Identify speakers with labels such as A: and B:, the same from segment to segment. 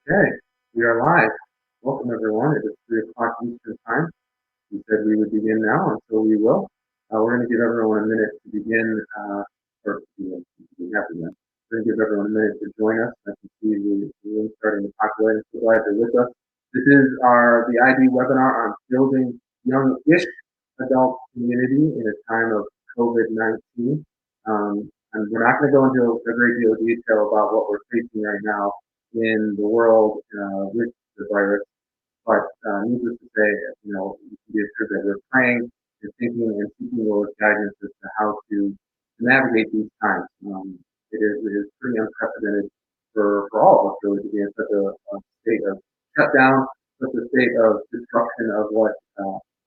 A: Okay, we are live. Welcome everyone. It is 3 o'clock Eastern time. We said we would begin now, and so we will. We're going to give everyone a minute to begin, or we have to begin. We're going to give everyone a minute to join us. I can see the room starting to populate. I'm so glad you're with us. This is the ID webinar on building young-ish adult community in a time of COVID-19. And we're not going to go into a great deal of detail about what we're facing right now in the world with the virus. But needless to say, you can be assured that we're praying and thinking and seeking Lord's guidance as to how to navigate these times. It is pretty unprecedented for all of us really to be in such a state of shutdown, such a state of destruction of what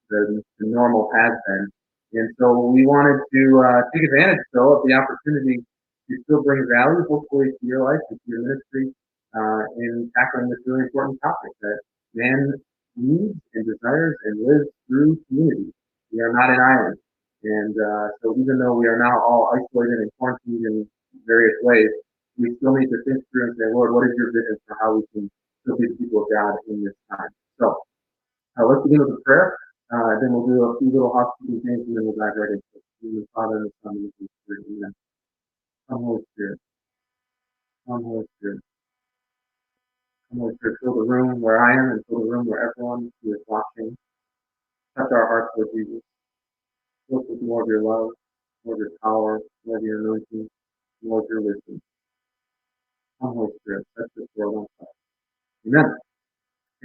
A: the normal has been. And so we wanted to take advantage, though, of the opportunity to still bring value, hopefully, to your life and to your ministry in tackling this really important topic that man needs and desires and lives through community. We are not an island. And so even though we are now all isolated and quarantined in various ways, we still need to think through and say, Lord, what is your vision for how we can still be the people of God in this time? So let's begin with a prayer. Then we'll do a few little housekeeping things, and then we'll dive right into it. In the Father, and the Son, and the Holy Spirit. Amen. Come, Holy Spirit. Come, Holy Spirit. Come, Holy Spirit. Fill the room where I am and fill the room where everyone who is watching. Touch our hearts, Lord Jesus. Fill us with more of your love, more of your power, more of your anointing, more of your wisdom. Come, Holy Spirit. Touch this world on fire. Amen.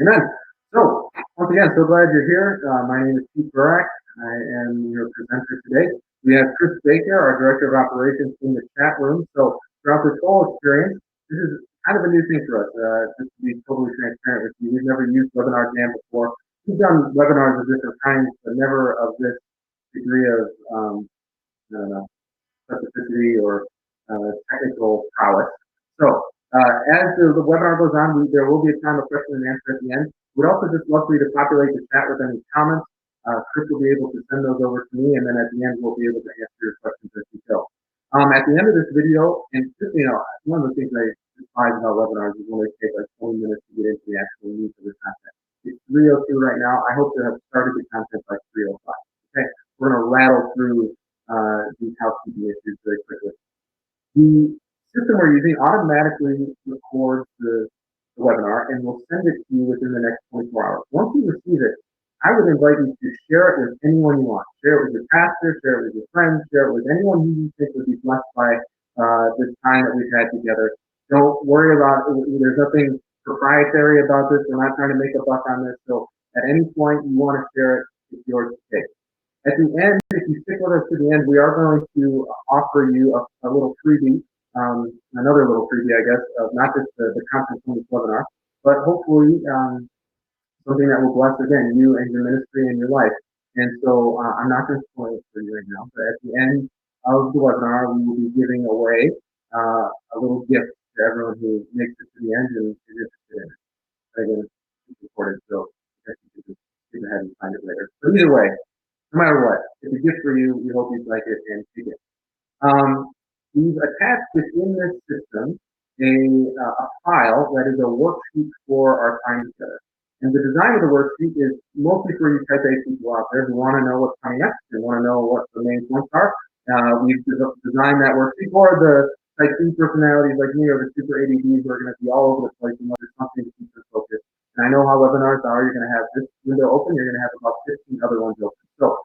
A: Amen. So, once again, so glad you're here. My name is Pete Burak. I am your presenter today. We have Chris Baker, our Director of Operations, in the chat room. So, throughout this whole experience, this is kind of a new thing for us, just to be totally transparent with you. We've never used Webinar Jam before. We've done webinars of different kinds, but never of this degree of, I don't know, specificity or technical prowess. So, as the webinar goes on, there will be a time of question and answer at the end. We'd also just love for you to populate the chat with any comments. Chris will be able to send those over to me, and then at the end, we'll be able to answer your questions as you go. At the end of this video, and just, one of the things I despise about webinars is when they take like 20 minutes to get into the actual needs of the content. It's 3:02 right now. I hope to have started the content by 3:05. Okay, we're going to rattle through these housekeeping issues very quickly. The system we're using automatically records the webinar and will send it to you within the next 24 hours. Once you receive it, I would invite you to share it with anyone you want. Share it with your pastor, share it with your friends, share it with anyone who you think would be blessed by this time that we've had together. Don't worry about it. There's nothing proprietary about this. We're not trying to make a buck on this. So at any point you want to share it, it's yours to take. At the end, if you stick with us to the end, we are going to offer you a little freebie, another little freebie, I guess, of not just the content from this webinar, but hopefully something that will bless, again, you and your ministry and your life. And so I'm not going to spoil it for you right now, but at the end of the webinar, we will be giving away a little gift to everyone who makes it to the end and is interested in it. Again, it's recorded, so I guess you can just skip ahead and find it later. But either way, no matter what, it's a gift for you. We hope you like it and take it. We've attached within this system a file that is a worksheet for our time together. And the design of the worksheet is mostly for you type A people out there who want to know what's coming next and want to know what the main points are. We've designed that worksheet for the type C personalities like me or the super ADDs who are going to be all over the place and there's something to keep us focused. And I know how webinars are. You're going to have this window open. You're going to have about 15 other ones open. So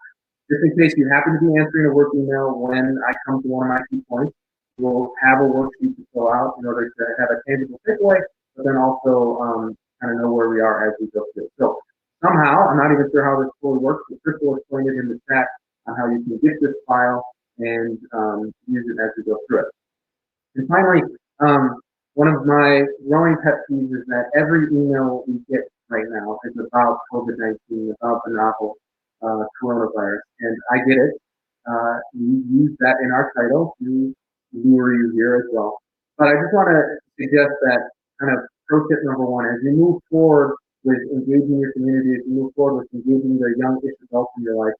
A: just in case you happen to be answering a work email when I come to one of my key points, we'll have a worksheet to fill out in order to have a tangible takeaway, but then also kind of know where we are as we go through. So somehow, I'm not even sure how this fully works, but Chris will explain it in the chat on how you can get this file and use it as we go through it. And finally, one of my growing pet peeves is that every email we get right now is about COVID-19, about the novel coronavirus. And I get it. We use that in our title to lure you here as well. But I just want to suggest that kind of pro tip number one, as you move forward with engaging your community, as you move forward with engaging the young-ish adults in your life,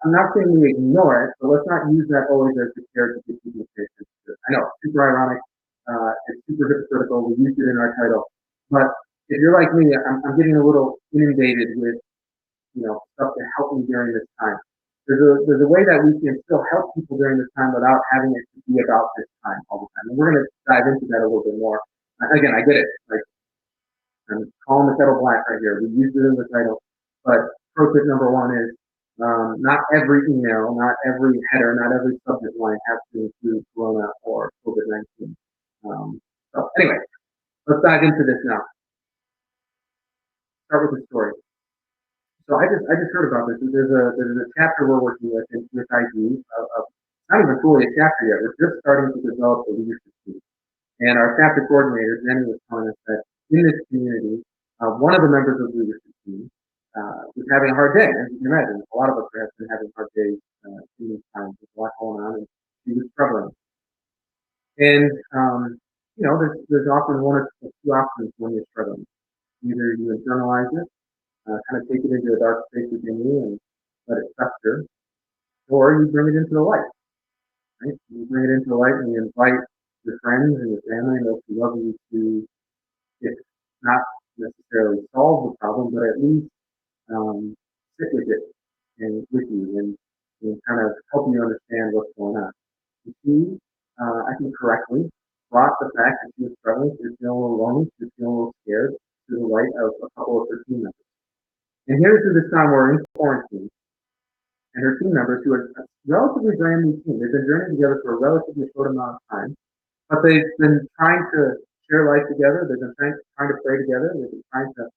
A: I'm not saying we ignore it, but let's not use that always as the care to get people to pay attention to it. I know, super ironic. It's super hypocritical. We used it in our title. But if you're like me, I'm getting a little inundated with stuff to help me during this time. There's a way that we can still help people during this time without having it to be about this time all the time. And we're going to dive into that a little bit more. Again, I get it. Like I'm calling the kettle black right here. We used it in the title. But pro tip number one is not every email, not every header, not every subject line has to include Corona or COVID-19. So anyway, let's dive into this now. Start with the story. So I just heard about this. There's a chapter we're working with ID. Not even fully a chapter yet. We're just starting to develop the leadership team. And our chapter coordinator, Jenny, was telling us that in this community, one of the members of the leadership team was having a hard day. As you can imagine, a lot of us have been having hard days in these times. There's a lot going on, and she was struggling. And there's often one or two options when you're struggling. Either you internalize it, kind of take it into a dark space within you and let it fester, or you bring it into the light. Right? You bring it into the light and you invite your friends and your family and those who love you to, if not necessarily solve the problem, but at least sit with it and with you and kind of help you understand what's going on. She, I think correctly, brought the fact that she was struggling, she was feeling a little lonely, she was feeling a little scared to the light of a couple of her team members. And here's this time we're in quarantine, and her team members, who are a relatively brand new team, they've been journeying together for a relatively short amount of time, but they've been trying to share life together, they've been trying to pray together, they've been trying to,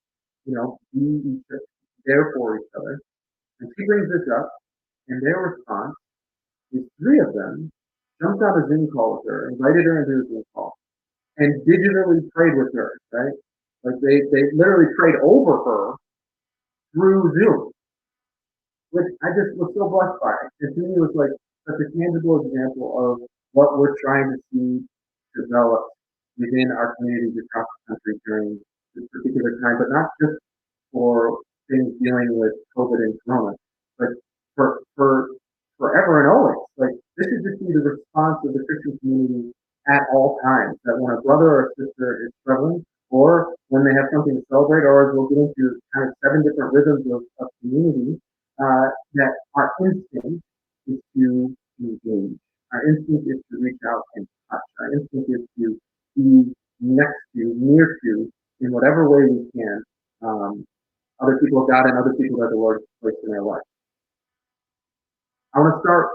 A: be there for each other. And she brings this up, and their response is three of them jumped on a Zoom call with her, invited her into a Zoom call, and digitally prayed with her, right? Like they literally prayed over her through Zoom, which I just was so blessed by. And to me, it was like such a tangible example of what we're trying to see develop within our communities across the country during this particular time, but not just for things dealing with COVID and Corona, but for forever and always. Like this should just be the response of the Christian community at all times. That when a brother or sister is struggling, or when they have something to celebrate, or as we'll get into kind of 7 different rhythms of community, that our instinct is to engage. Our instinct is to reach out and touch. Our instinct is to be next to, near to, in whatever way we can, other people of God and other people that the Lord has placed in their life. I want to start,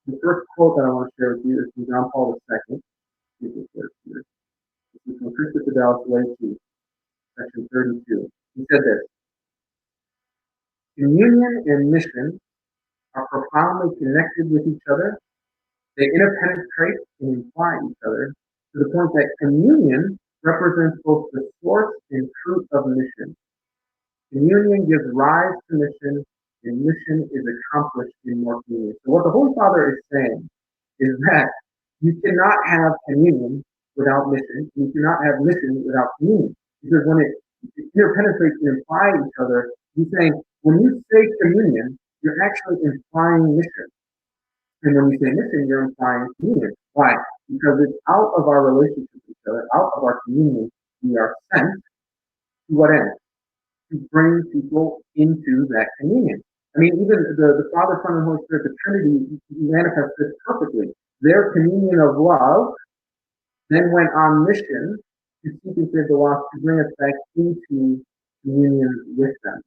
A: the first quote that I want to share with you is from John Paul II. This is from Christopher Dallas Lacey, section 32. He said this: communion and mission are profoundly connected with each other. They interpenetrate and imply each other to the point that communion represents both the source and fruit of mission. Communion gives rise to mission, and mission is accomplished in more communion. So what the Holy Father is saying is that you cannot have communion without mission. You cannot have mission without communion. Because when it interpenetrates and implies each other, he's saying when you say communion, you're actually implying mission. And when you say mission, you're implying communion. Why? Because it's out of our relationship with each other, out of our communion, we are sent to what end? To bring people into that communion. I mean, even the Father, Son, and Holy Spirit, the Trinity manifests this perfectly. Their communion of love then went on mission to seek and save the lost, to bring us back into communion with them.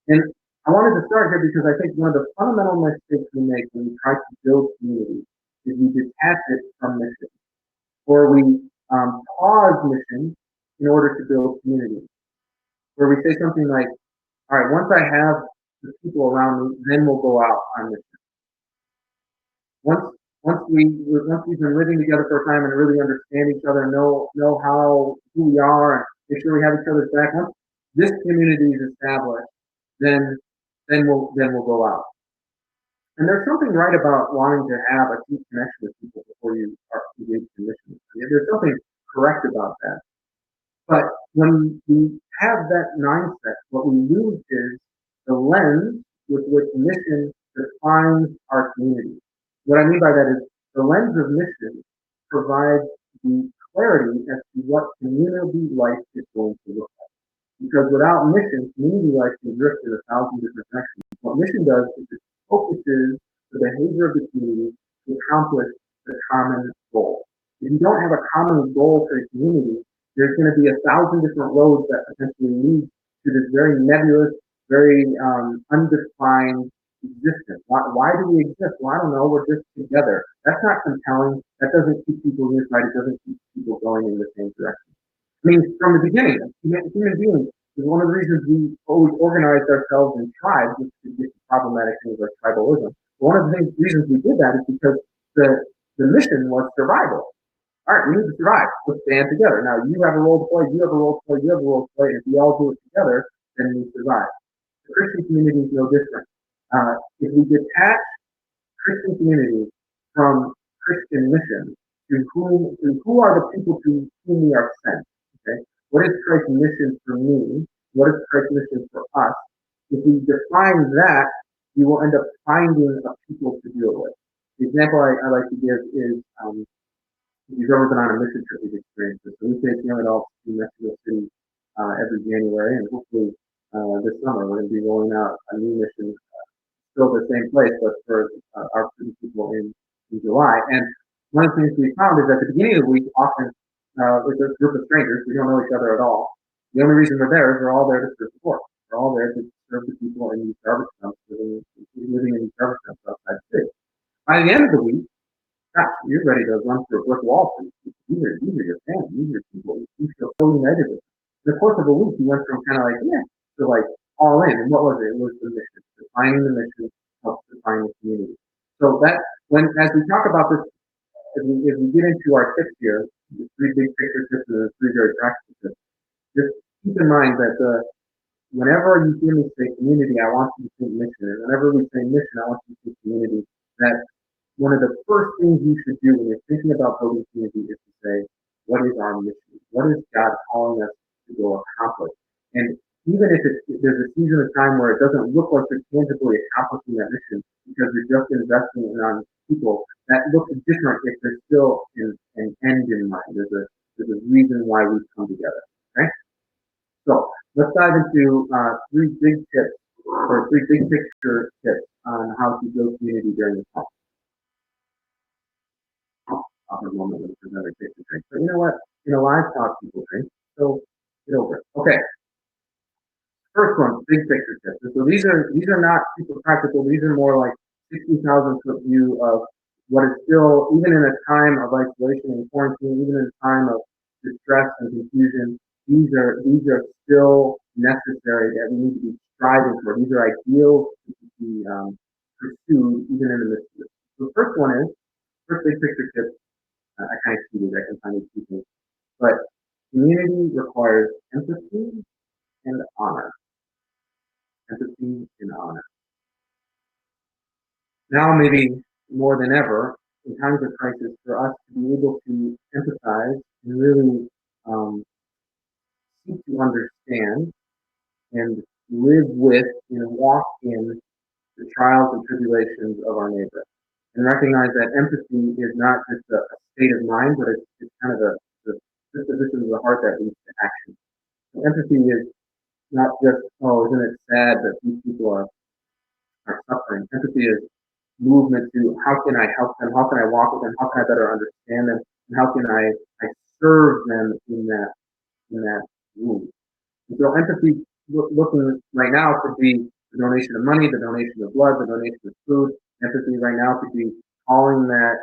A: And I wanted to start here because I think one of the fundamental mistakes we make when we try to build community is we detach it from mission, or we pause mission in order to build community. Where we say something like, all right, once I have the people around me, then we'll go out on mission. Once we've been living together for a time and really understand each other, know who we are, and make sure we have each other's back. Once this community is established, then we'll go out. And there's something right about wanting to have a deep connection with people before you are engaged in mission. There's something correct about that. But when we have that mindset, what we lose is the lens with which mission defines our community. What I mean by that is the lens of mission provides the clarity as to what community life is going to look like. Because without mission, community life can drift in 1,000 different directions. What mission does is it focuses the behavior of the community to accomplish the common goal. If you don't have a common goal for a community, there's going to be 1,000 different roads that potentially lead to this very nebulous, very undefined existence. Why do we exist? Well, I don't know. We're just together. That's not compelling. That doesn't keep people unified. It doesn't keep people going in the same direction. I mean, from the beginning, human beings is one of the reasons we always organized ourselves in tribes, which is problematic things like tribalism. One of the reasons we did that is because the mission was survival. All right, we need to survive. Let's band together. Now, you have a role to play, you have a role to play, you have a role to play. And if we all do it together, then we survive. The Christian community is no different. If we detach Christian community from Christian mission, to who are the people to whom we are sent? Okay, what is Christ's mission for me? What is Christ's mission for us? If we define that, we will end up finding a people to deal with. The example I like to give is if you've ever been on a mission trip, you've experienced this. So we take young adults to Mexico City every January, and hopefully this summer we're going to be rolling out a new mission, still the same place, but for our people in July. And one of the things we found is at the beginning of the week, often with a group of strangers, we don't know each other at all. The only reason we're there is we're all there to serve the poor. We're all there to serve the people in these garbage dumps, living in these garbage dumps outside the city. By the end of the week, gosh, you're ready to run through a brick wall. These are your family. These are people. You feel so united with them. In the course of a week, you went from kind of like, yeah, to like all in. And what was it? It was the mission. Defining the mission helps define the community. So that, as we talk about this, as we get into our tips here, the three big picture tips and the three very practical tips, just keep in mind that whenever you hear me say community, I want you to think mission. And whenever we say mission, I want you to think community. That one of the first things you should do when you're thinking about building community is to say, what is our mission? What is God calling us to go accomplish? And even if there's a season of time where it doesn't look like you're tangibly accomplishing that mission because you're just investing on people, that looks different if there's still an end in mind. There's a reason why we come together. Okay? So let's dive into three big tips or three big picture tips on how to build community during this time. I'll have a moment when there's another kids to drink. But you know what? In a live talk, people drink. So get over it. Okay. First one, big picture tips. So these are not super practical. These are more like 60,000 foot view of what is still, even in a time of isolation and quarantine, even in a time of distress and confusion, these are still necessary that we need to be striving for. These are ideals to be pursued even in the midst of this. So the first one is, first big picture tip, I kind of cheated, I can find these two things. But community requires empathy and honor. Empathy and honor. Now, maybe more than ever, in times of crisis, for us to be able to empathize and really seek to understand and live with and walk in the trials and tribulations of our neighbor. And recognize that empathy is not just a state of mind, but it's kind of the disposition of the heart that leads to action. So empathy is not just, oh, isn't it sad that these people are suffering? Empathy is movement to how can I help them? How can I walk with them? How can I better understand them? And how can I serve them in that room? And so empathy looking right now could be the donation of money, the donation of blood, the donation of food. Empathy right now could be calling that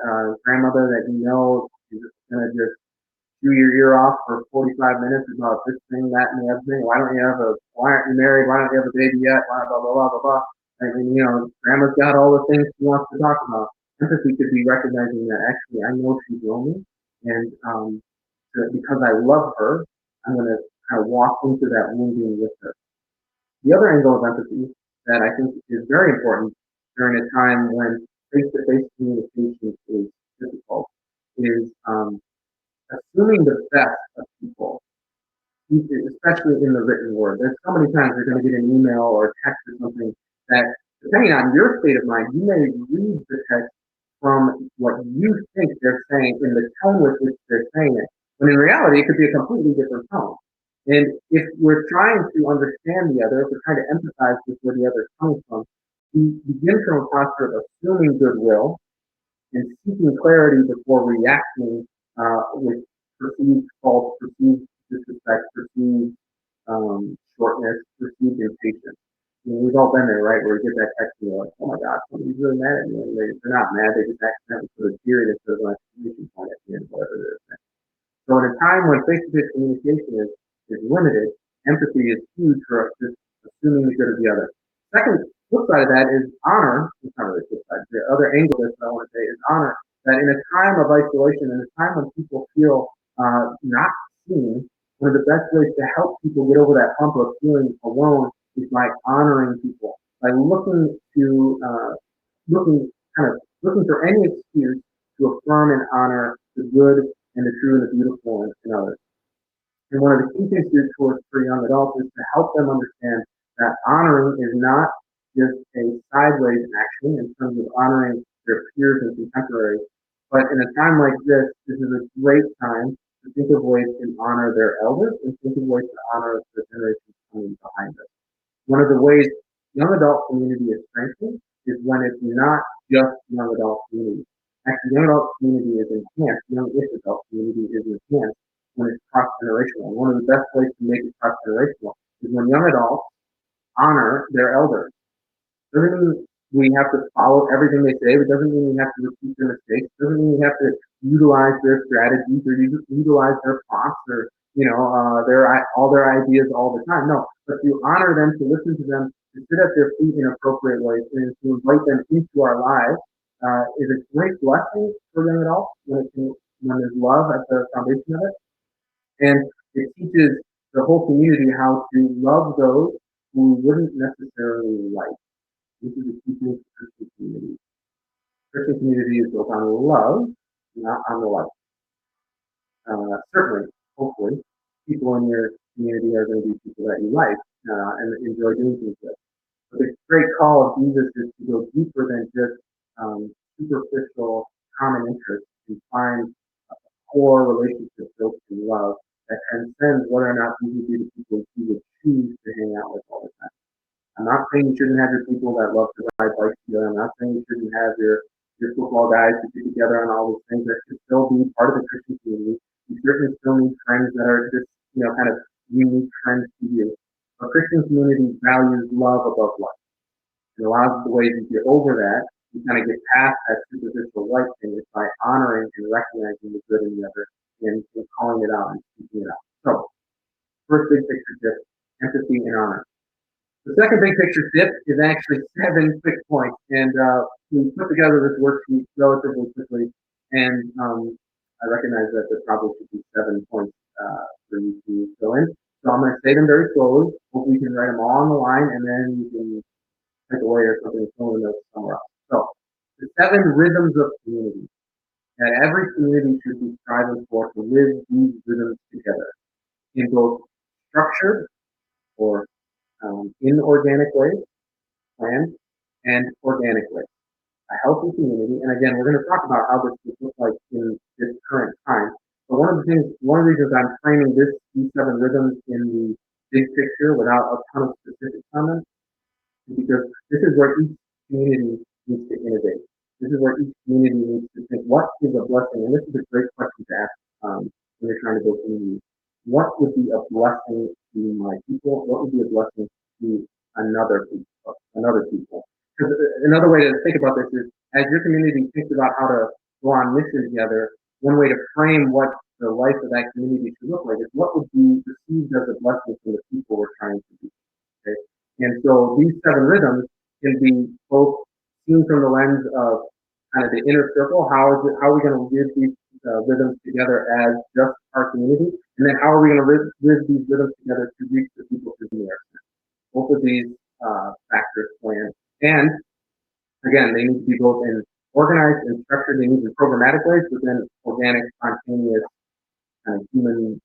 A: grandmother that you know is going to just chew your ear off for 45 minutes about this thing, that, and the other thing. Why aren't you married? Why don't you have a baby yet? Blah, blah, blah, blah, blah, blah. And, grandma's got all the things she wants to talk about. Empathy could be recognizing that actually I know she's lonely, and because I love her, I'm going to kind of walk into that wounding with her. The other angle of empathy that I think is very important during a time when face-to-face communication is difficult is assuming the best of people, especially in the written word. There's so many times you're going to get an email or text or something that, depending on your state of mind, you may read the text from what you think they're saying in the tone with which they're saying it. reality, it could be a completely different tone. And if we're trying to understand the other, if we're trying to empathize with where the other is coming from, we begin from a posture of assuming goodwill and seeking clarity before reacting with perceived fault, perceived disrespect, perceived shortness, perceived impatience. I mean, we've all been there, right? Where we get that text and we're like, oh my God, somebody's really mad at me. And they're not mad, they just accidentally put a period instead of an exclamation point at the end, whatever it is. So in a time when face-to-face communication is limited, empathy is huge for us, just assuming the good of the other. Second flip side of that is honor. It's not really flip side. The other angle of this I want to say is honor. That in a time of isolation, in a time when people feel not seen, one of the best ways to help people get over that hump of feeling alone is by honoring people, by looking looking for any excuse to affirm and honor the good and the true and the beautiful in others. And one of the key things to do for young adults is to help them understand that honoring is not just a sideways action in terms of honoring their peers and contemporaries, but in a time like this is a great time to think of ways to honor their elders and think of ways to honor the generations coming behind us. One of the ways young adult community is strengthened is when it's not just young adult community. Actually, young adult community is enhanced, young-ish adult community is enhanced when it's cross-generational. One of the best ways to make it cross-generational is when young adults honor their elders. Doesn't mean we have to follow everything they say. It doesn't mean we have to repeat their mistakes. It doesn't mean we have to utilize their strategies or utilize their prompts or all their ideas all the time. No, but to honor them, to listen to them, to sit at their feet in appropriate ways, and to invite them into our lives is a great blessing for young adults when there's love at the foundation of it, and it teaches the whole community how to love those who we wouldn't necessarily like. This is a key thing for Christian community. Christian community is built on love, not on the like. Certainly, hopefully, people in your community are going to be people that you like and enjoy doing things with. But the great call of Jesus is to go deeper than just superficial common interests and find a core relationship built in love that transcends whether or not these would be the people you would choose to hang out with all the time. I'm not saying you shouldn't have your people that love to ride bikes together. I'm not saying you shouldn't have your football guys to get together on all these things. That should still be part of the Christian community. You certainly still need friends that are just, kind of unique friends to you. A Christian community values love above life. And a lot of the ways you get over that, you kind of get past that superficial life thing is by honoring and recognizing the good in the other and calling it out and speaking it out. So, first big picture tip, empathy and honor. The second big picture tip is actually 7 quick points, and we put together this worksheet relatively quickly, and I recognize that there probably should be 7 points for you to fill in. So I'm going to say them very slowly. Hopefully you can write them all on the line, and then you can take away or something and fill in the notes somewhere else. So the 7 rhythms of community that every community should be striving for to live these rhythms together in both structured or inorganic ways, planned, and organic ways. A healthy community, and again, we're going to talk about how this would look like in this current time. But one of the reasons I'm framing these 7 rhythms in the big picture without a ton of specific comments is because this is where each community needs to innovate. This is where each community needs to think, what is a blessing? And this is a great question to ask when you're trying to build community. What would be a blessing to my people? What would be a blessing to another people? Because another way to think about this is, as your community thinks about how to go on mission together, one way to frame what the life of that community should look like is what would be perceived as a blessing from the people we're trying to be. Okay? And so these 7 rhythms can be both seen from the lens of kind of the inner circle. How are we going to live these rhythms together as just our community? And then how are we going to live these rhythms together to reach the people who are there? Both of these factors play in. And again, they need to be both in organized and structured. They need in programmatic ways, but then organic, spontaneous, kind of human,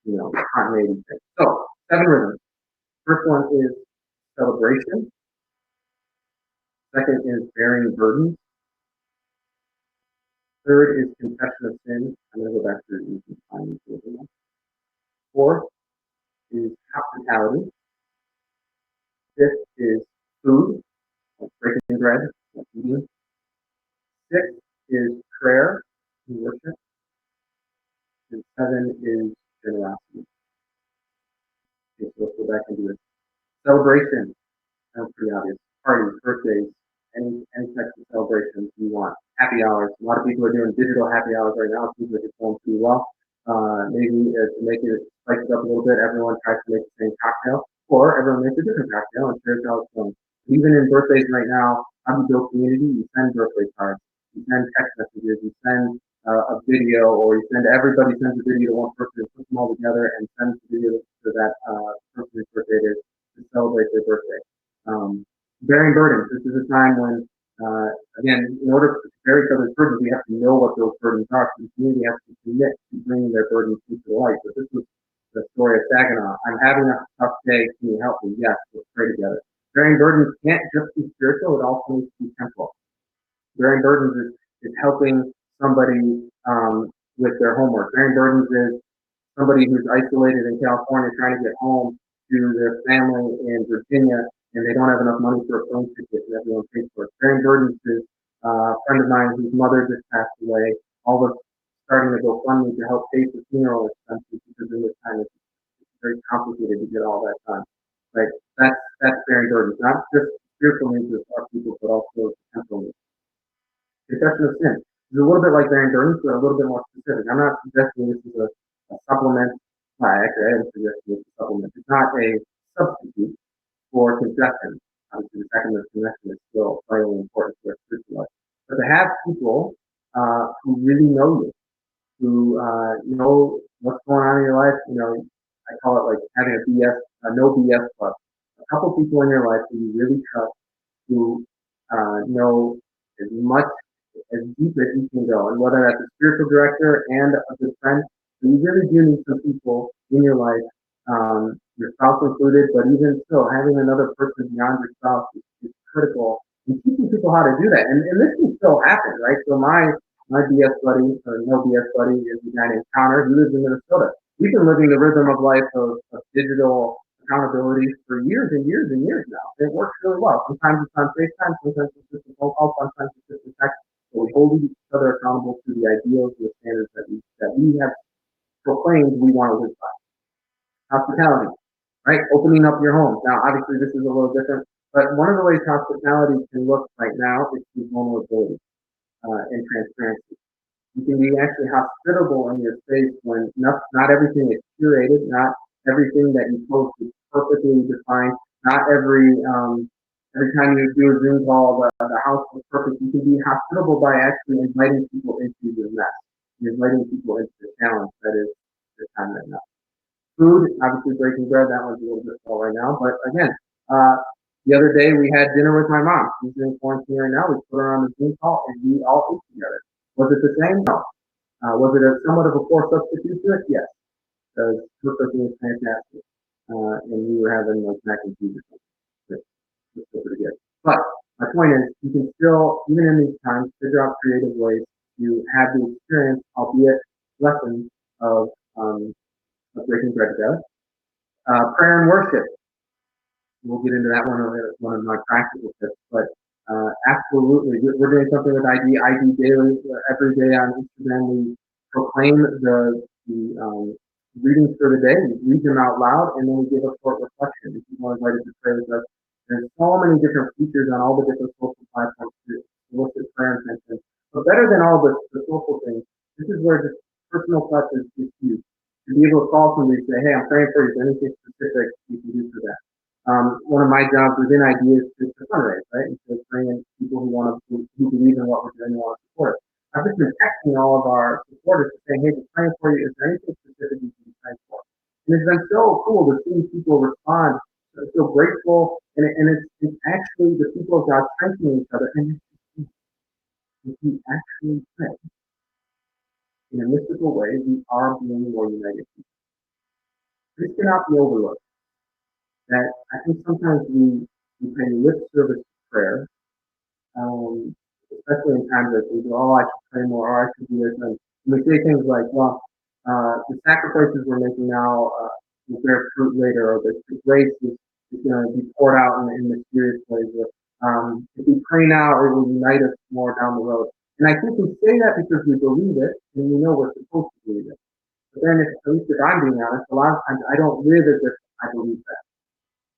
A: continuity things. So 7 rhythms. First one is celebration. Second is bearing burdens. Third is confession of sin. I'm going to go back to these. Fourth is hospitality. Fifth is food, like breaking bread, like eating. Sixth is prayer and worship. And seven is generosity. Okay, so let's go back into it. Celebration. Sounds pretty obvious. Parties, birthdays, any types of celebrations you want. Happy hours. A lot of people are doing digital happy hours right now. It seems like it's going pretty well. Maybe to make it spice it up a little bit, everyone tries to make the same cocktail, or everyone makes a different cocktail and shares how it's going. Even in birthdays right now, how you build community, you send birthday cards, you send text messages, you send a video, or you send everybody sends a video to one person and puts them all together and sends the video to that person whose birthday it is to celebrate their birthday. Bearing burdens. This is a time when, again, in order to bear each other's burdens, we have to know what those burdens are. So the community has to commit to bringing their burdens into the light. But this was the story of Saginaw. I'm having a tough day. Can you help me? Yes, let's pray together. Bearing burdens can't just be spiritual. It also needs to be temporal. Bearing burdens is helping somebody with their homework. Bearing burdens is somebody who's isolated in California trying to get home to their family in Virginia and they don't have enough money for a plane ticket and everyone pays for it. Bearing burdens is a friend of mine whose mother just passed away. All of us starting to go funding to help pay for funeral expenses because in this time it's very complicated to get all that done. Right? That's bearing burdens, not just spiritual needs of our people, but also temporal needs. Confession of sin is a little bit like bearing burdens, but a little bit more specific. I'm not suggesting this is a supplement. Actually, I didn't suggest this is a supplement. It's not a substitute for confession. Obviously, the sacrament of confession is still vitally important for a spiritual life. But to have people who really know you, who know what's going on in your life, I call it like having a no BS club. A couple people in your life who you really trust, who know as much as deep as you can go, and whether that's a spiritual director and a good friend, but you really do need some people in your life, your spouse included, but even still, having another person beyond your spouse is critical in teaching people how to do that. And this can still happen, right? So my BS buddy, or no BS buddy, is a guy named Connor. He lives in Minnesota. We've been living the rhythm of life of digital accountability for years and years and years now. It works really well. Sometimes it's on FaceTime, sometimes it's just a phone call, sometimes it's just a text. So we hold each other accountable to the ideals and the standards that we have proclaimed we want to live by. Hospitality, right? Opening up your home. Now, obviously, this is a little different, but one of the ways hospitality can look right now is through vulnerability and transparency. You can be actually hospitable in your space when not everything is curated, not everything that you post is perfectly defined, not every time you do a Zoom call, the house is perfect. You can be hospitable by actually inviting people into your mess, inviting people into the challenge that is the time right now. Food, obviously breaking bread, that one's a little bit slow right now. But again, the other day we had dinner with my mom. She's in quarantine right now. We put her on the Zoom call and we all ate together. Was it the same? No. Was it somewhat of a poor substitute to it? Yes. Because her cooking was fantastic. And we were having like mac and cheese or something. It's still pretty good. But my point is, you can still, even in these times, figure out creative ways to have the experience, albeit lessons of breaking bread together. Prayer and worship. We'll get into that one of my practical tips, but absolutely, we're doing something with ID daily. Every day on Instagram, we proclaim the readings for the day, we read them out loud, and then we give a short reflection. If you want to invite us to pray with us, there's so many different features on all the different social platforms to solicit prayer intention. But better than all the social things, this is where just personal touch is huge. To be able to call somebody and say, hey, I'm praying for you. Is there anything specific you can do for that? One of my jobs within ideas is to fundraise, right? And to bring in people who believe in what we're doing and want to support. I've just been texting all of our supporters saying, hey, we're praying for you. Is there anything specific you can pray for? And it's been so cool to see people respond, so grateful, and it's actually the people of God strengthening each other. And if you actually pray in a mystical way, we are being more united. This cannot be overlooked. That I think sometimes we pay lip service to prayer, especially in times that we go, oh, I should pray more, or I should do this. And we say things like, well, The sacrifices we're making now will bear fruit later, or the grace is going to be poured out in mysterious ways. If we pray now, it will unite us more down the road. And I think we say that because we believe it, and we know we're supposed to believe it. But then, at least if I'm being honest, a lot of times I don't live as if I believe that.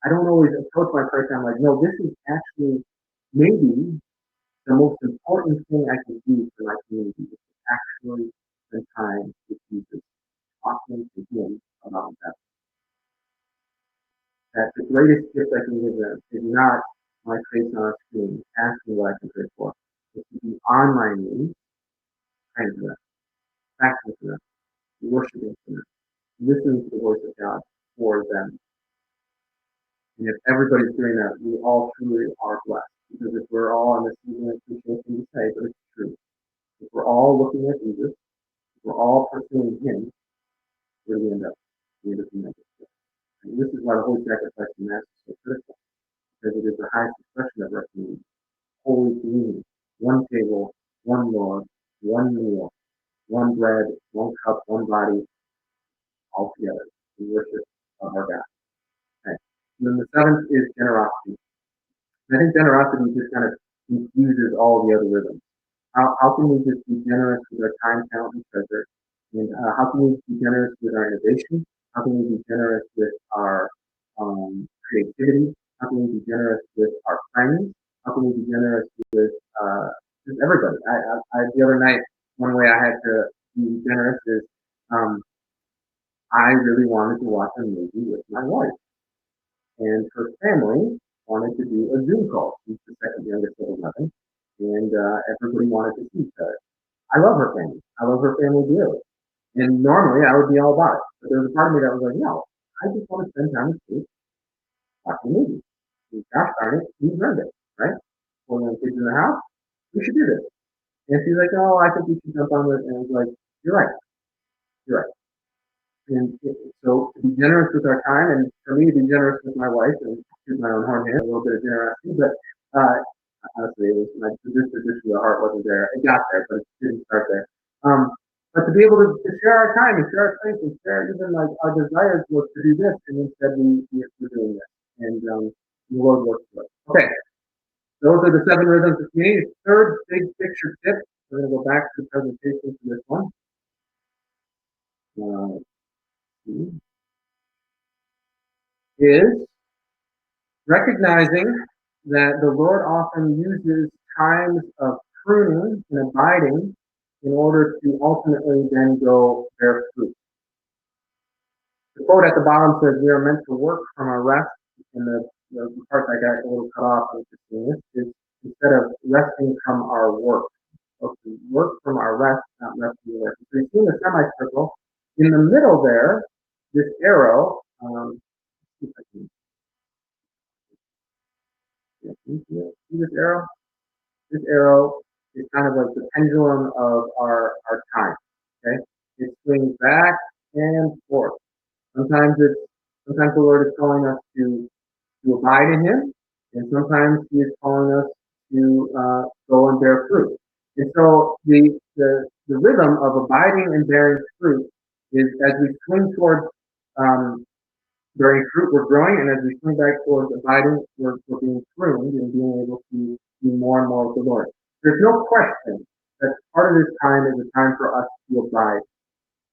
A: I don't always approach my prayer time like, no, this is actually maybe the most important thing I can do for my community is to actually spend time with Jesus, talking to Him about that. That the greatest gift I can give them is not my face on a screen asking what I can pray for. It's to be on my knees, praying to them, fasting for them, worshiping for them, listening to the voice of God for them. And if everybody's doing that, we all truly are blessed. Because if we're all in this season of appreciation to say, but it's true. If we're all looking at Jesus, if we're all pursuing Him, where do we end up? We end up in that. And this is why the Holy Sacrifice and Mass is so critical. Because it is the highest expression of our community. Holy communion. One table, one Lord, one meal, one bread, one cup, one body, all together in worship of our God. Okay. And then the seventh is generosity. And I think generosity just kind of infuses all the other rhythms. How can we just be generous with our time, talent, and treasure? And how can we be generous with our innovation? How can we be generous with our creativity? How can we be generous with our friends? How can we be generous with just everybody? The other night, one way I had to be generous is I really wanted to watch a movie with my wife, and her family wanted to do a Zoom call. She's the second youngest of 11, and everybody wanted to see each other. I love her family. I love her family dearly. And normally I would be all about it. But there was a part of me that was like, no, I just want to spend time with kids watching movies. And gosh darn it, we've earned it, right? When the kids in the house, we should do this. And she's like, oh, I think we should jump on it. And I was like, you're right. You're right. And so to be generous with our time, and for me to be generous with my wife, and choose my own horn here, a little bit of generosity, but honestly, it was my disposition of the heart wasn't there. It got there, but it didn't start there. But to be able to share our time and share our strengths and share even like our desires was to do this, and instead we're doing this. And the Lord works for us. Okay, those are the 7 rhythms of community. Third big picture tip. We're going to go back to the presentation for this one. Is recognizing that the Lord often uses times of pruning and abiding in order to ultimately then go bear fruit. The quote at the bottom says, we are meant to work from our rest, and the part that got a little cut off on this is instead of resting from our work. So to work from our rest, not rest from the work. So you see in the semicircle, in the middle there, this arrow, see if I can see this arrow? This arrow is kind of like the pendulum of our time. Okay? It swings back and forth. Sometimes the Lord is calling us to abide in Him, and sometimes He is calling us to go and bear fruit. And so the rhythm of abiding and bearing fruit is as we swing towards bearing fruit, we're growing, and as we swing back towards abiding, we're being pruned and being able to do more and more with the Lord. There's no question that part of this time is a time for us to abide.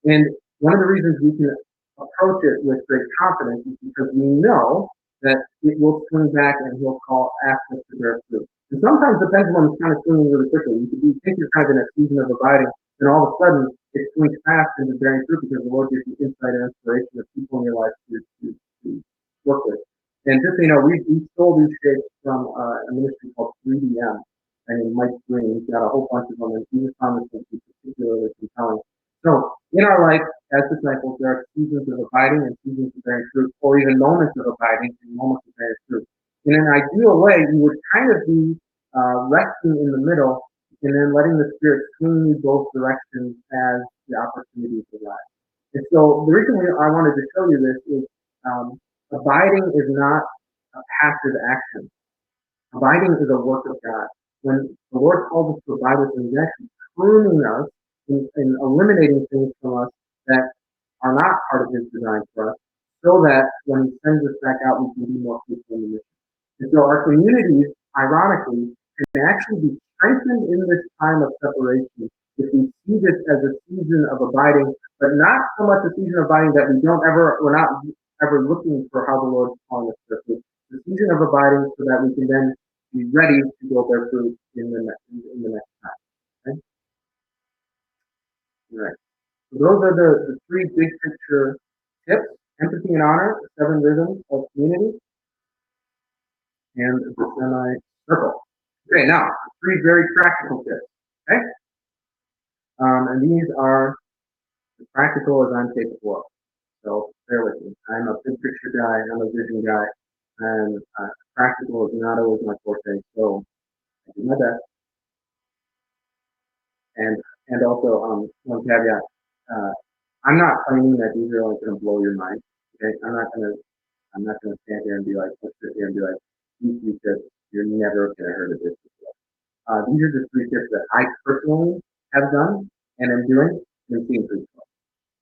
A: And one of the reasons we can approach it with great confidence is because we know that it will swing back and He'll ask us to bear fruit. And sometimes the pendulum is kind of swinging really quickly. You think you're kind of in a season of abiding, and all of a sudden it swings fast into bearing fruit because the Lord gives you insight and inspiration of people in your life to work with. And just so you know, we stole these shapes from a ministry called 3DM, and Mike Green. He's got a whole bunch of them, and he just found this to be particularly compelling. So in our life as disciples, there are seasons of abiding and seasons of bearing fruit, or even moments of abiding and moments of bearing fruit. In an ideal way, you would kind of be resting in the middle and then letting the Spirit swing you both directions as the opportunities arise. And so the reason I wanted to show you this is abiding is not a passive action. Abiding is a work of God. When the Lord calls us to abide with Him, He's actually pruning us and eliminating things from us that are not part of his design for us, so that when he sends us back out, we can be more faithful in the mission. And so our communities, ironically, can actually be strengthened in this time of separation if we see this as a season of abiding, but not so much a season of abiding that we're not ever looking for how the Lord is calling us to fruit. The season of abiding so that we can then be ready to go bear fruit in the next time. Okay? All right. So those are the three big picture tips: empathy and honor, the 7 rhythms of community, and the semi-circle. Okay, now, 3 very practical tips. Okay? And these are as practical as I'm capable of. So bear with me. I'm a big picture guy, I'm a vision guy, and practical is not always my forte. So I do my best. And also, one caveat, uh, I'm not claiming that these are only going to blow your mind. Okay, I'm not gonna stand here and be like, let's sit here and be like, these 3 tips, you're never gonna heard of this before. These are the 3 tips that I personally have done and am doing and seeing through.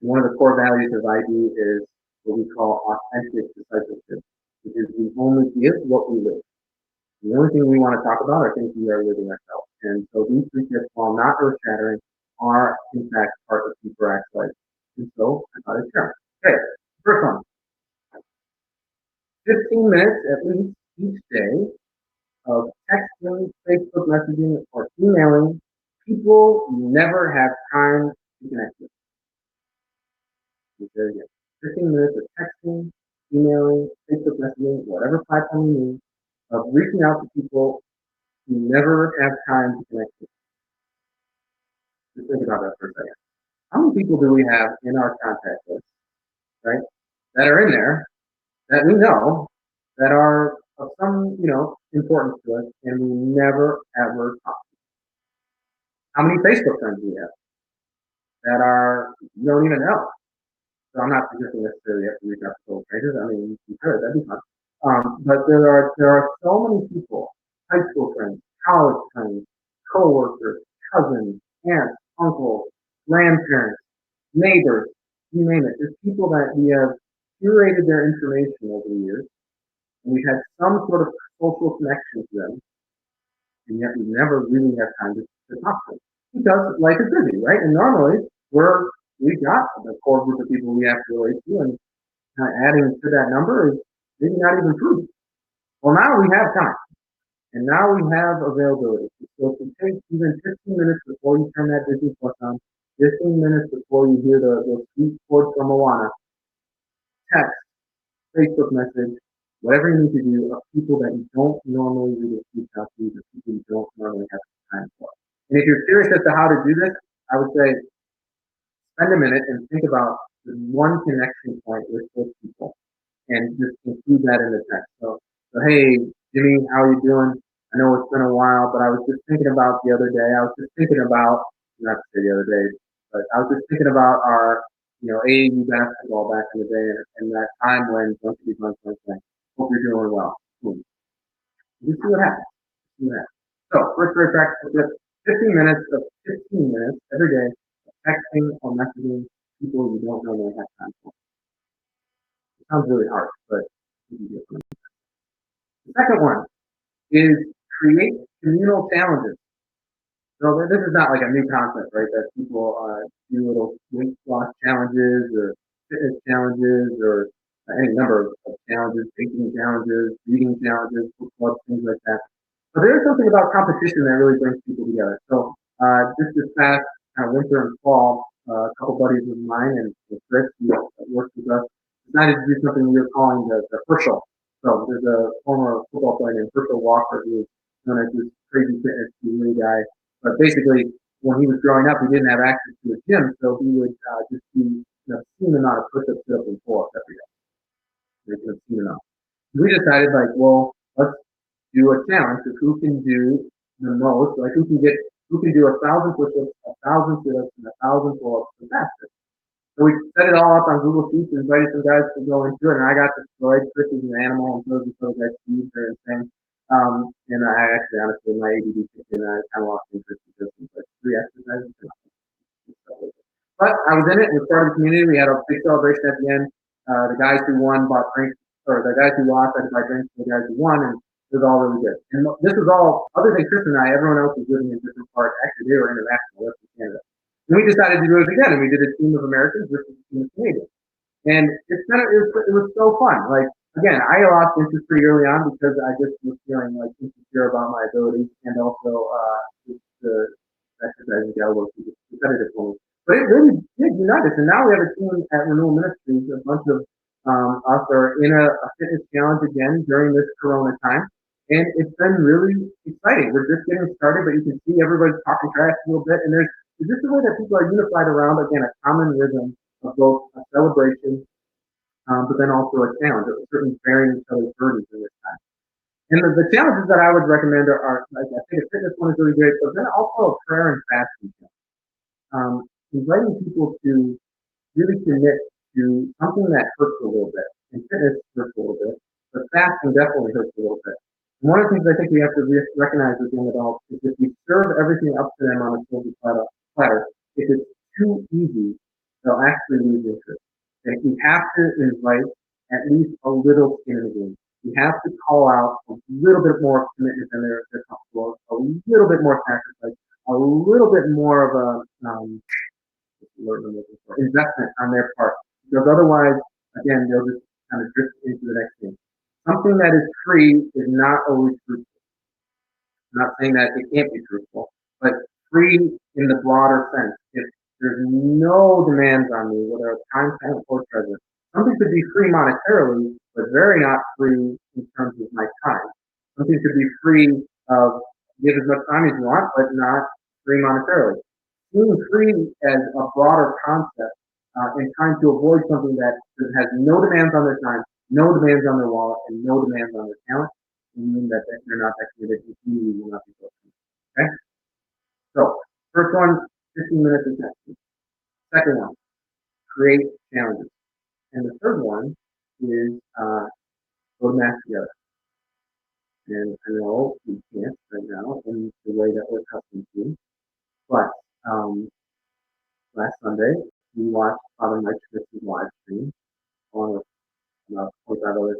A: One of the core values of ID is what we call authentic discipleship, which is we only give what we live. The only thing we want to talk about are things we are living ourselves. And so these 3 tips, while not earth shattering, are in fact part of Super Acts life. And so I thought I'd share. Okay, first one. 15 minutes at least each day of texting, Facebook messaging, or emailing people you never have time to connect with. There again. 15 minutes of texting, emailing, Facebook messaging, whatever platform you need, of reaching out to people you never have time to connect with. Just think about that for a second. How many people do we have in our contact list, right, that are in there that we know that are of some, importance to us, and we never ever talk? How many Facebook friends do we have that are you don't even know? So I'm not suggesting necessarily you have to reach out to total strangers. I mean, you could, that'd be fun. But there are so many people, high school friends, college friends, coworkers, cousins, aunts, uncles, grandparents, neighbors, you name it. There's people that we have curated their information over the years, and we've had some sort of social connection to them, and yet we never really have time to talk to them because life is busy, right? And normally we've got a core group of people we have to relate to, and adding to that number is maybe not even true. Well, now we have time, and now we have availability. So if it takes even 15 minutes before you turn that Disney Plus on, 15 minutes before you hear the sweet chords from Moana, text, Facebook message, whatever you need to do of people that you don't normally really reach out to, the people you don't normally have time for. And if you're curious as to how to do this, I would say spend a minute and think about the one connection point with those people and just include that in the text. So hey, Jimmy, how are you doing? I know it's been a while, but I was just thinking about the other day. I was just thinking about, not to say the other day, but I was just thinking about our, AAU basketball back in the day and that time when don't you be bunch. Hope you're doing well. Just see what happens. See what happens. So first very practical tip, 15 minutes every day of texting or messaging people you don't normally have time for. It sounds really hard, but you can get it. The second one is create communal challenges. So this is not like a new concept, right? That people do little weight loss challenges or fitness challenges or any number of challenges, baking challenges, reading challenges, book clubs, things like that. But there is something about competition that really brings people together. So just this past winter and fall, a couple buddies of mine and Chris, who works with us, decided to do something we were calling the Herschel. So there's a former football player named Herschel Walker who is known as this crazy fitness guru guy. But basically, when he was growing up, he didn't have access to a gym, so he would just do obscene amount of push-ups, sit-ups, and pull-ups every day. Make an obscene amount. We decided, like, well, let's do a challenge of who can do the most, like who can do 1,000 push-ups, 1,000 sit-ups, and 1,000 pull-ups the fastest. So we set it all up on Google Sheets and invited some guys to go into it, and I got destroyed. Chris is an animal, and so is the guys Steve, they're insane. And I actually, honestly, my ADD kicked in, and I kind of lost interest because it was like 3 exercises. But I was in it. We started the community. We had a big celebration at the end. The guys who won bought drinks, or the guys who lost had to buy drinks for the guys who won, and it was all really good. And this was all, other than Chris and I, everyone else was living in different parts. Actually, they were international, west of Canada. And we decided to do it again, and we did a team of Americans versus a team of Canadians. And it was so fun. Like, again, I lost interest pretty early on because I just was feeling like insecure about my abilities and also just the exercising gallows was competitive for me. But it really did unite us. And now we have a team at Renewal Ministries. A bunch of us are in a fitness challenge again during this Corona time. And it's been really exciting. We're just getting started, but you can see everybody's talking trash a little bit. And there's just a way that people are unified around, again, a common rhythm of both a celebration, but then also a challenge, certainly bearing each other's burdens in this time. And the challenges that I would recommend are like, I think a fitness one is really great, but then also a prayer and fasting challenge. Inviting people to really commit to something that hurts a little bit. And fitness hurts a little bit, but fasting definitely hurts a little bit. And one of the things I think we have to recognize as young adults is if we serve everything up to them on a silver platter, if it's too easy, they'll actually lose interest. And you have to invite at least a little skin in the game. You have to call out a little bit more commitment than they're comfortable, a little bit more sacrifice, a little bit more of a investment on their part. Because otherwise, again, they'll just kind of drift into the next thing. Something that is free is not always fruitful. I'm not saying that it can't be fruitful, but free in the broader sense. If there's no demands on me, whether it's time, talent, or treasure, something could be free monetarily, but very not free in terms of my time. Something could be free of give as much time as you want, but not free monetarily. Being free as a broader concept and trying to avoid something that has no demands on their time, no demands on their wallet, and no demands on their talent, mean that they're not that committed to you will not be focused. Okay? So, first one, 15 minutes of testing. Second one, create challenges. And the third one is go to mass together. And I know we can't right now in the way that we're accustomed to, but last Sunday we watched Father Mike Schmitz's live stream along with about 45 other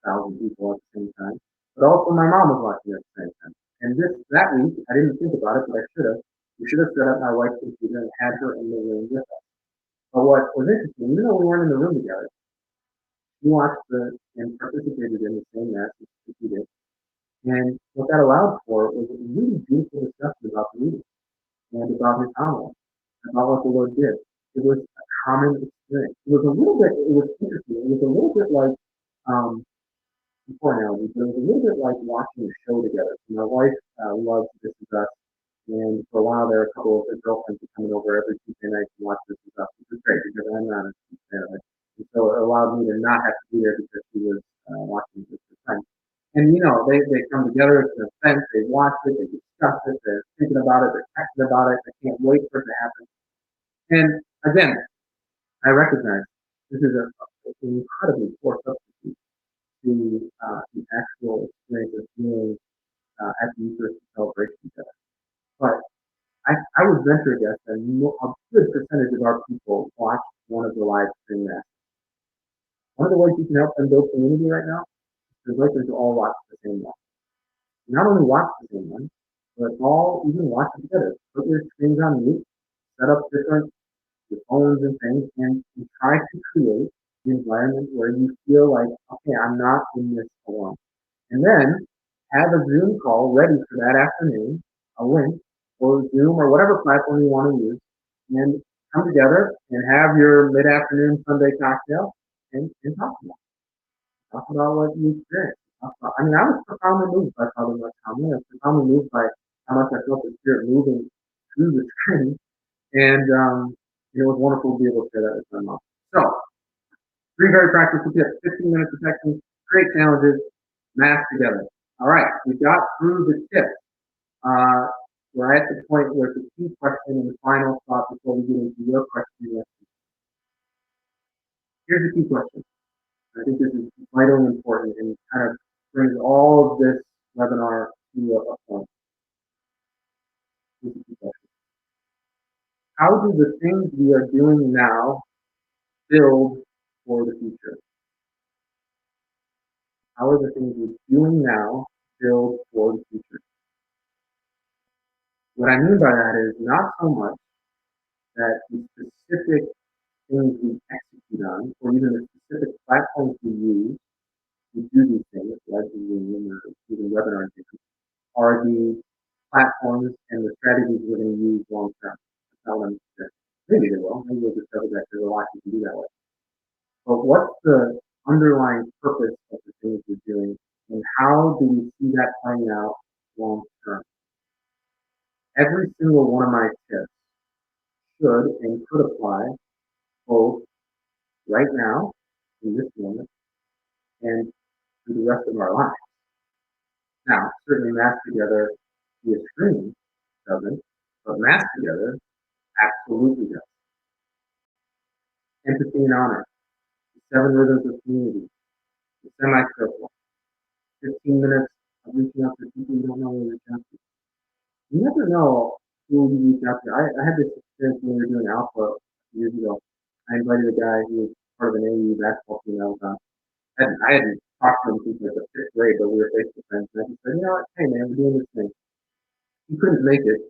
A: thousand people at the same time. But also my mom was watching at the same time. And that week, I didn't think about it, but I should have. We should have set up my wife's computer and had her in the room with us. But what was interesting, even though we weren't in the room together, she watched and participated in the same mass as she did. And what that allowed for was a really beautiful discussion about the meeting and about his homily, about what the Lord did. It was a common experience. It was interesting. It was a little bit like, before analogy, but it was a little bit like watching a show together. My wife loves This Is Us, and for a while there, a couple of her girlfriends were coming over every Tuesday night to watch This Is Us, which was great because I'm not a fan of it. And so it allowed me to not have to be there because she was watching it with her friends. And they come together, it's an event, they watch it, they discuss it, they're thinking about it, they're texting about it, they can't wait for it to happen. And again, I recognize this is an incredibly poor substitute to the actual experience of being at the Eucharistic celebration together. But I would venture a guess that a good percentage of our people watch one of the live stream masses. One of the ways you can help them build community right now is invite them to all watch the same one. Not only watch the same one, but all even watch it together. Put your screens on mute, set up different your phones and things, and try to create an environment where you feel like, okay, I'm not in this alone. And then have a Zoom call ready for that afternoon, a link, or Zoom or whatever platform you want to use, and come together and have your mid-afternoon Sunday cocktail and talk about it. Talk about what you experienced. I was profoundly moved by Father Mark's homily. I was profoundly moved by how much I felt the Spirit moving through the screen. And it was wonderful to be able to share that with my mom. So, 3 very practical tips: 15 minutes of texting, create challenges, mass together. All right, we got through the tips. We're at the point where it's a key question and the final thought before we get into your question. Here's the key question. I think this is vitally important and kind of brings all of this webinar to a point. Here's the key question. How do the things we are doing now build for the future? How are the things we're doing now build for the future? What I mean by that is not so much that the specific things we execute on, or even the specific platforms we use to do these things, like Zoom or even webinar things, are the platforms and the strategies we're going to use long term. That's not what I'm saying. Maybe they will. Maybe we'll discover that there's a lot you can do that way. But what's the underlying purpose of the things we're doing, and how do we see that playing out long term? Every single one of my tips should and could apply both right now, in this moment, and through the rest of our lives. Now, certainly math together via screen doesn't, but math together absolutely does. Empathy and honor, the 7 rhythms of community, the semicircle, 15 minutes of reaching out to people you don't know who you're out to. You never know who you reach out to. I had this experience when we were doing Alpha years ago. I invited a guy who was part of an AU basketball team I was on. I hadn't talked to him since like the 5th grade, but we were Facebook friends. And I just said, you know what, hey man, we're doing this thing. He couldn't make it,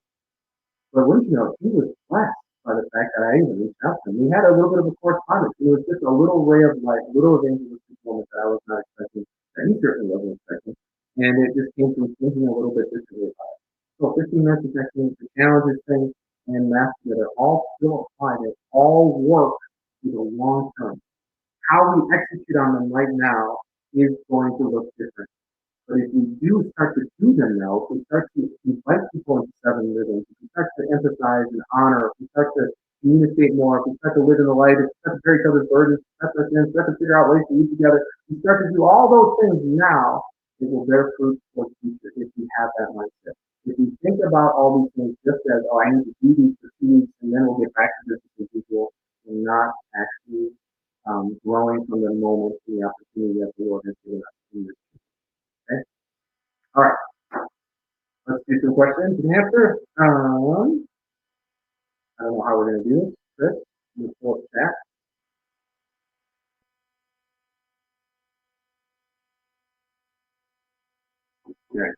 A: but wouldn't you know, he was blessed by the fact that I even reached out to him. We had a little bit of a correspondence. It was just a little ray of light, little evangelistic moment that I was not expecting, that he certainly wasn't expecting. And it just came from thinking a little bit differently about it. So 15 minutes of technique, the challenges thing, and math together all still apply. They all work for the long term. How we execute on them right now is going to look different. But if we do start to do them now, if we start to invite people into 7 rhythms, if we start to emphasize and honor, if we start to communicate more, if we start to live in the light, if we start to bear each other's burdens, if we start to figure out ways to eat together, if we start to do all those things now, it will bear fruit for the future if we have that mindset. If we think about all these things just as, oh, I need to do these for 2 weeks and then we'll get back to this as usual, and not actually growing from the moment and the opportunity that the Lord has given us in this. Okay? All right. Let's do some questions and answer. I don't know how we're going to do this. Chris, you pull up chat. Okay.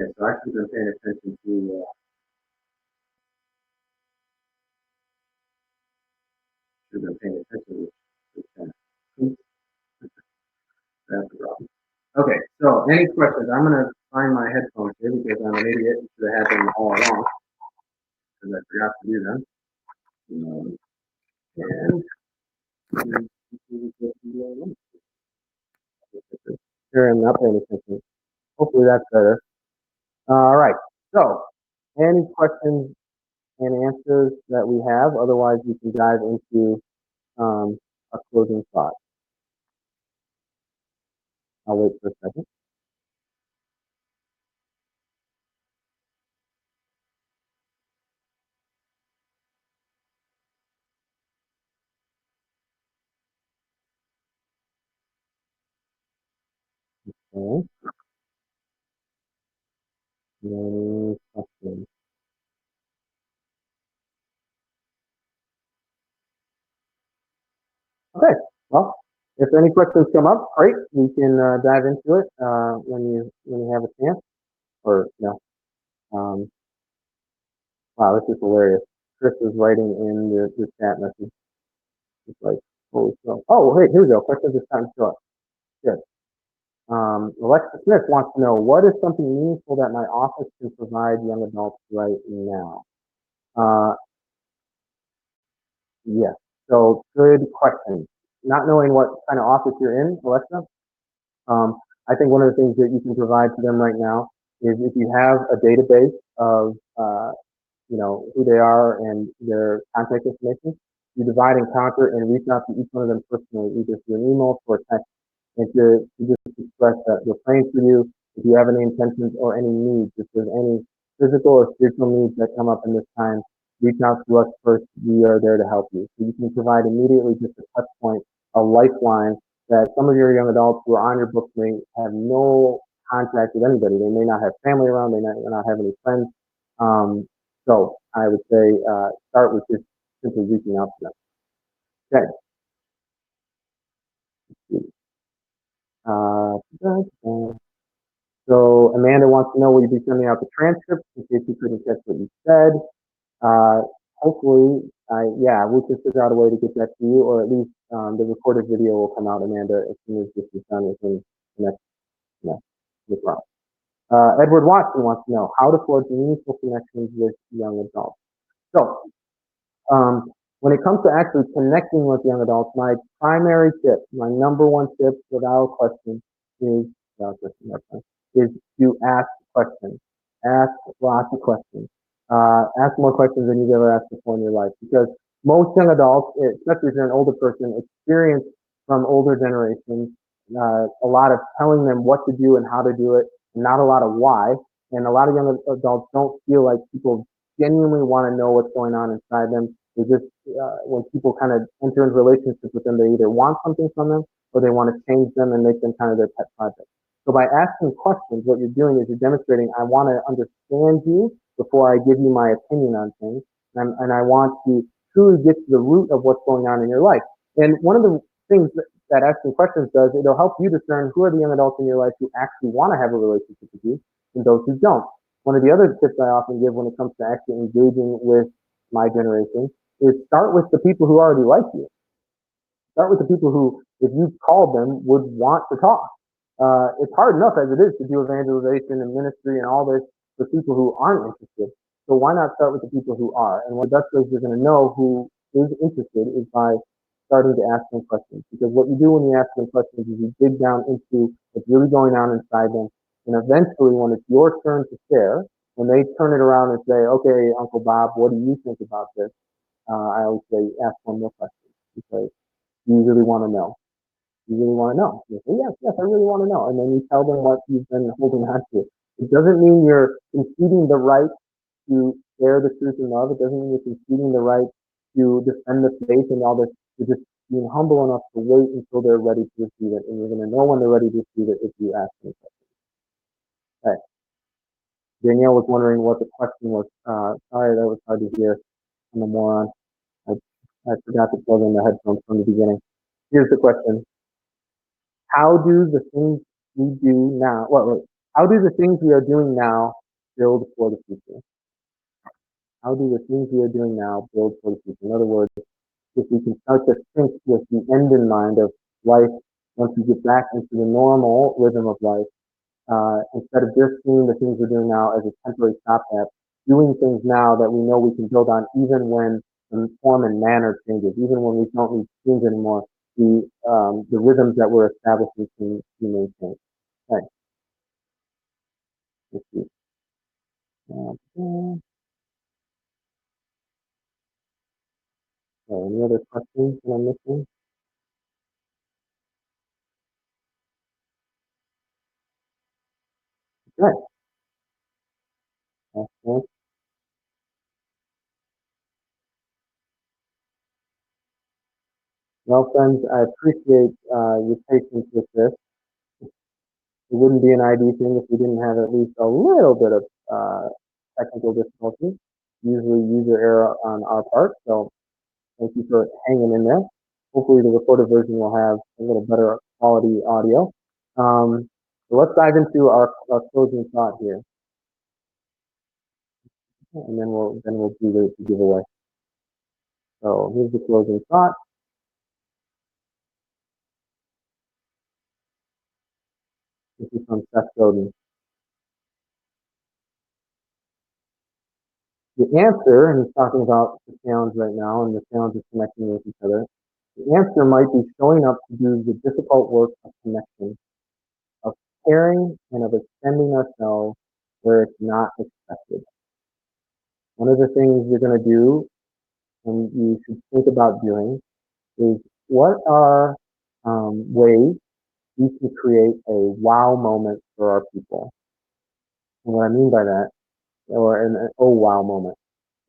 A: Okay, so I should have been paying attention to this chat. That's the problem. Okay, so any questions? I'm going to find my headphones here because I'm an idiot and should have had them all along because I forgot to do them. And here I'm not paying attention. Hopefully that's better. All right. So, any questions and answers that we have? Otherwise, we can dive into a closing thought. I'll wait for a second. Okay. Any questions? Okay. Well, if any questions come up, great. We can dive into it when you have a chance. Or no. Wow, this is hilarious. Chris is writing in the chat message. It's like, holy smokes. Oh, hey, here we go. Questions this time show up. Good. Alexa Smith wants to know, what is something meaningful that my office can provide young adults right now? Yes. So good question. Not knowing what kind of office you're in, Alexa, I think one of the things that you can provide to them right now is if you have a database of who they are and their contact information, you divide and conquer and reach out to each one of them personally, either through an email or text, and to just express that we're praying for you. If you have any intentions or any needs, if there's any physical or spiritual needs that come up in this time, reach out to us first. We are there to help you. So you can provide immediately just a touch point, a lifeline
B: that some of your young adults who are on your books may have no contact with anybody. They may not have family around. They may not have any friends. So I would say start with just simply reaching out to them. Okay. So Amanda wants to know, will you be sending out the transcript in case you couldn't catch what you said? Uh, Hopefully, yeah, we can figure out a way to get that to you, or at least the recorded video will come out, Amanda, as soon as this is done within the next round. Edward Watson wants to know how to forge meaningful connections with young adults. So when it comes to actually connecting with young adults, my primary tip, my number one tip without question is, is to ask questions. Ask lots of questions. Ask more questions than you've ever asked before in your life, because most young adults, especially if you're an older person, experience from older generations a lot of telling them what to do and how to do it, and not a lot of why. And a lot of young adults don't feel like people genuinely want to know what's going on inside them. They just, when people kind of enter into relationships with them, they either want something from them or they want to change them and make them kind of their pet project. So by asking questions, what you're doing is you're demonstrating, I want to understand you before I give you my opinion on things. And I want to truly get to the root of what's going on in your life. And one of the things that asking questions does, it'll help you discern who are the young adults in your life who actually want to have a relationship with you and those who don't. One of the other tips I often give when it comes to actually engaging with my generation is start with the people who already like you. Start with the people who, if you called them, would want to talk. It's hard enough as it is to do evangelization and ministry and all this for people who aren't interested. So why not start with the people who are? And one of the best ways you're going to know who is interested is by starting to ask them questions. Because what you do when you ask them questions is you dig down into what's really going on inside them. And eventually, when it's your turn to share, when they turn it around and say, okay, Uncle Bob, what do you think about this? I always say, ask one more question, because you really want to know. You really want to know. You say, yes, yes, I really want to know. And then you tell them what you've been holding on to. It doesn't mean you're conceding the right to share the truth in love. It doesn't mean you're conceding the right to defend the faith and all this. You're just being humble enough to wait until they're ready to receive it. And you're going to know when they're ready to receive it if you ask them questions. Okay. Danielle was wondering what the question was. Sorry, that was hard to hear. I'm a moron. I, I forgot to plug in the headphones from the beginning. Here's the question. How do the things we do now, how do the things we are doing now build for the future? How do the things we are doing now build for the future? In other words, if we can start to think with the end in mind of life, once we get back into the normal rhythm of life, instead of just seeing the things we're doing now as a temporary stopgap, doing things now that we know we can build on even when the form and manner changes, even when we don't need change anymore, the rhythms that we're establishing can be maintained. Okay. Let's see. Okay. Any other questions that I'm missing? Good. Okay. Well, friends, I appreciate your patience with this. It wouldn't be an ID thing if we didn't have at least a little bit of technical difficulty, usually user error on our part. So thank you for hanging in there. Hopefully the recorded version will have a little better quality audio. So let's dive into our closing thought here, and then we'll do the giveaway. So here's the closing thought. This is from Seth Godin. The answer, and he's talking about the challenge right now, and the challenge is connecting with each other. The answer might be showing up to do the difficult work of connection, of caring, and of extending ourselves where it's not expected. One of the things you're going to do, and you should think about doing, is what are ways we can create a wow moment for our people. And what I mean by that, or an oh wow moment.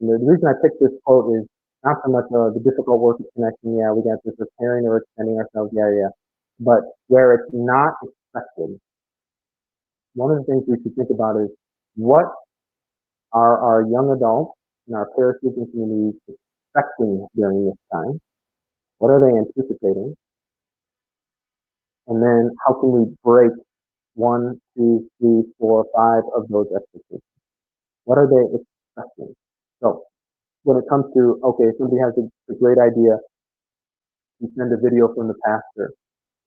B: And the reason I picked this quote is not so much the difficult work of connection. Yeah, we got this repairing or extending ourselves. Yeah, yeah. But where it's not expected, one of the things we should think about is what are our young adults and our parent-teaching communities expecting during this time? What are they anticipating? And then how can we break one, two, three, four, five of those expectations? What are they expecting? So when it comes to, okay, somebody has a great idea, you send a video from the pastor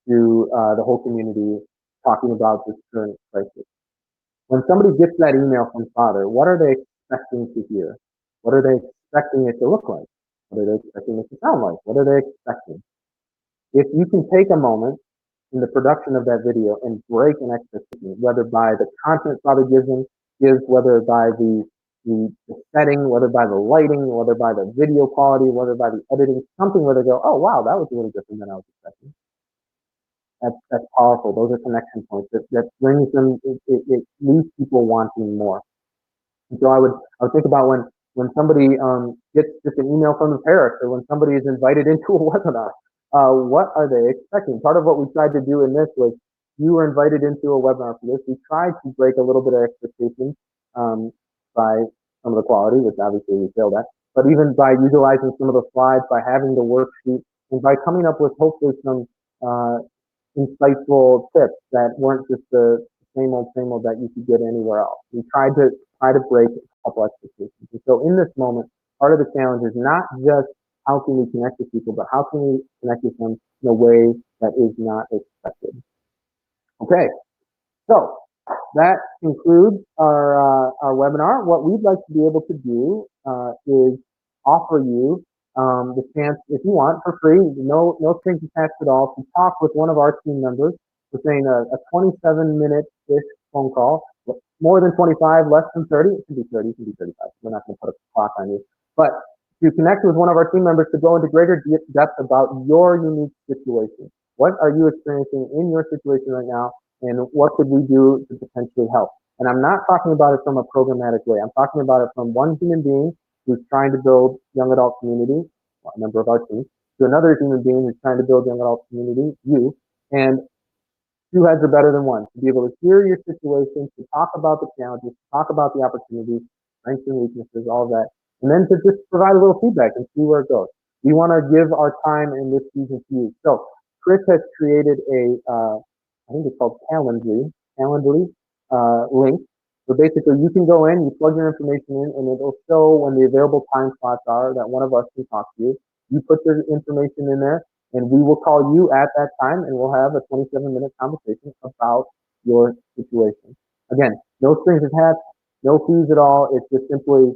B: to the whole community talking about this current crisis. When somebody gets that email from Father, what are they expecting to hear? What are they expecting it to look like? What are they expecting it to sound like? What are they expecting? If you can take a moment in the production of that video and break an expectation, whether by the content Father gives, whether by the setting, whether by the lighting, whether by the video quality, whether by the editing, something where they go, oh wow, that was a little different than I was expecting. That's powerful. Those are connection points. That brings them. It leaves people wanting more. And so I would think about when somebody gets just an email from the parish, or when somebody is invited into a webinar. What are they expecting? Part of what we tried to do in this was you were invited into a webinar for this. We tried to break a little bit of expectations by some of the quality, which obviously we failed at, but even by utilizing some of the slides, by having the worksheet, and by coming up with hopefully some insightful tips that weren't just the same old that you could get anywhere else. We tried to break a couple expectations. And so in this moment, part of the challenge is not just how can we connect with people, but how can we connect with them in a way that is not expected. Okay, so that concludes our webinar. What we'd like to be able to do is offer you the chance, if you want, for free, no strings attached at all, to talk with one of our team members. We're saying a 27-minute-ish phone call, more than 25, less than 30. It can be 30, it can be 35. We're not going to put a clock on you. But to connect with one of our team members to go into greater depth about your unique situation. What are you experiencing in your situation right now? And what could we do to potentially help? And I'm not talking about it from a programmatic way. I'm talking about it from one human being who's trying to build young adult community, a member of our team, to another human being who's trying to build young adult community, you. And two heads are better than one. To be able to hear your situation, to talk about the challenges, to talk about the opportunities, strengths and weaknesses, all of that, and then to just provide a little feedback and see where it goes. We want to give our time in this season to you. So Chris has created I think it's called Calendly link. So basically you can go in, you plug your information in, and it'll show when the available time slots are that one of us can talk to you. You put the information in there, and we will call you at that time, and we'll have a 27-minute conversation about your situation. Again, no strings attached, no fees at all. It's just simply,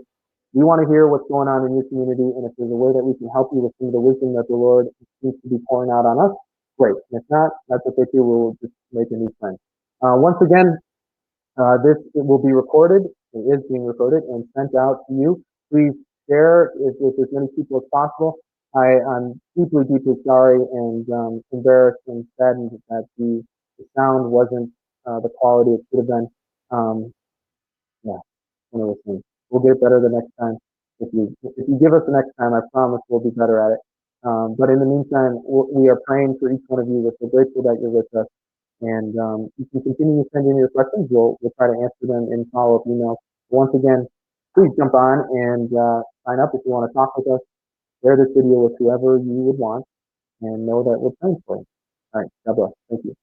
B: we want to hear what's going on in your community, and if there's a way that we can help you with some of the wisdom that the Lord seems to be pouring out on us, great. And if not, that's okay too. We'll just make a new friend. Once again, this will be recorded. It is being recorded and sent out to you. Please share with as many people as possible. I'm deeply, deeply sorry and embarrassed and saddened that the sound wasn't the quality it should have been. Yeah, one of those things. We'll get better the next time. If you give us the next time, I promise we'll be better at it. But in the meantime, we are praying for each one of you. We're so grateful that you're with us. And you can continue to send in your questions. We'll try to answer them in follow-up emails. Once again, please jump on and sign up if you want to talk with us. Share this video with whoever you would want, and know that we're praying for you. All right, God bless. Thank you.